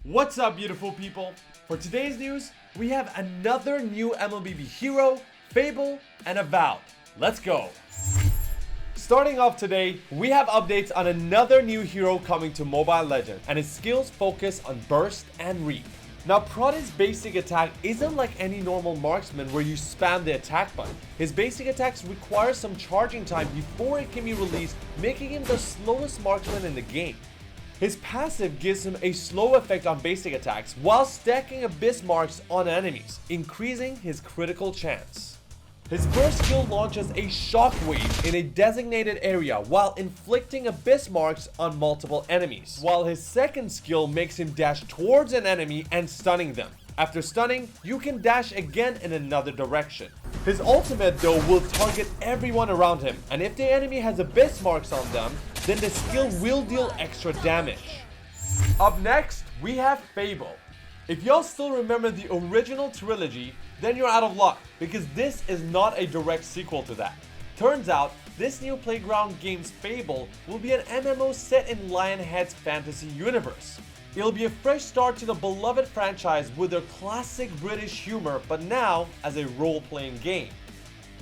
What's up, beautiful people? For today's news, we have another new MLBB hero, Fable, and Avowed. Let's go! Starting off today, we have updates on another new hero coming to Mobile Legends, and his skills focus on burst and reap. Now, Protti's basic attack isn't like any normal marksman where you spam the attack button. His basic attacks require some charging time before it can be released, making him the slowest marksman in the game. His passive gives him a slow effect on basic attacks while stacking abyss marks on enemies, increasing his critical chance. His first skill launches a shockwave in a designated area while inflicting abyss marks on multiple enemies, while his second skill makes him dash towards an enemy and stunning them. After stunning, you can dash again in another direction. His ultimate though will target everyone around him, and if the enemy has abyss marks on them, then the skill will deal extra damage. Up next, we have Fable. If y'all still remember the original trilogy, then you're out of luck, because this is not a direct sequel to that. Turns out, this new Playground Games Fable will be an MMO set in Lionhead's fantasy universe. It'll be a fresh start to the beloved franchise with their classic British humor, but now as a role-playing game.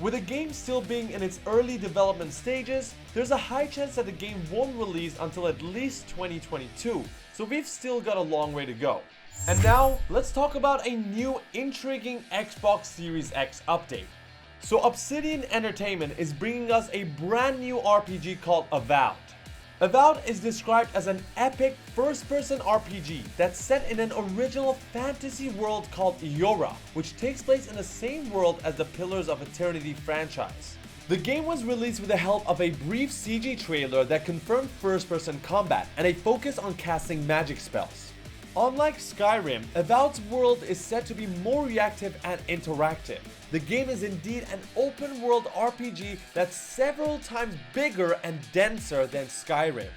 With the game still being in its early development stages, there's a high chance that the game won't release until at least 2022, so we've still got a long way to go. And now, let's talk about a new intriguing Xbox Series X update. So Obsidian Entertainment is bringing us a brand new RPG called Avowed. Avowed is described as an epic first-person RPG that's set in an original fantasy world called a.k.a, which takes place in the same world as the Pillars of Eternity franchise. The game was released with the help of a brief CG trailer that confirmed first-person combat and a focus on casting magic spells. Unlike Skyrim, Avowed's world is said to be more reactive and interactive. The game is indeed an open-world RPG that's several times bigger and denser than Skyrim.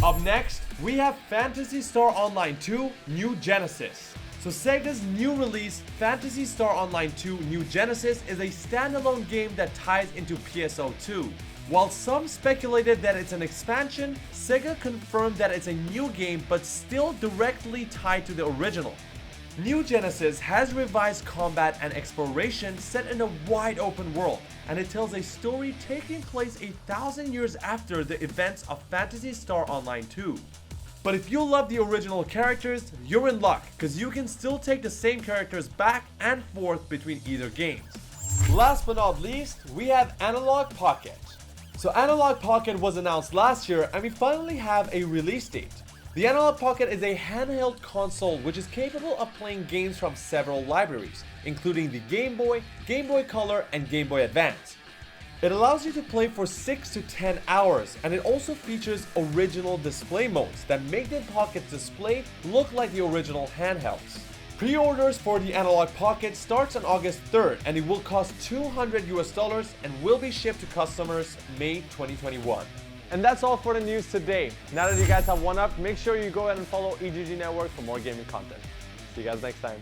Up next, we have Phantasy Star Online 2 New Genesis. So Sega's new release, Phantasy Star Online 2 New Genesis, is a standalone game that ties into PSO2. While some speculated that it's an expansion, Sega confirmed that it's a new game but still directly tied to the original. New Genesis has revised combat and exploration set in a wide open world, and it tells a story taking place 1,000 years after the events of Phantasy Star Online 2. But if you love the original characters, you're in luck, because you can still take the same characters back and forth between either games. Last but not least, we have Analog Pocket. So Analog Pocket was announced last year, and we finally have a release date. The Analog Pocket is a handheld console which is capable of playing games from several libraries, including the Game Boy, Game Boy Color, and Game Boy Advance. It allows you to play for 6 to 10 hours, and it also features original display modes that make the Pocket's display look like the original handhelds. Pre-orders for the Analog Pocket starts on August 3rd, and it will cost $200 and will be shipped to customers May 2021. And that's all for the news today. Now that you guys have one up, make sure you go ahead and follow EGG Network for more gaming content. See you guys next time.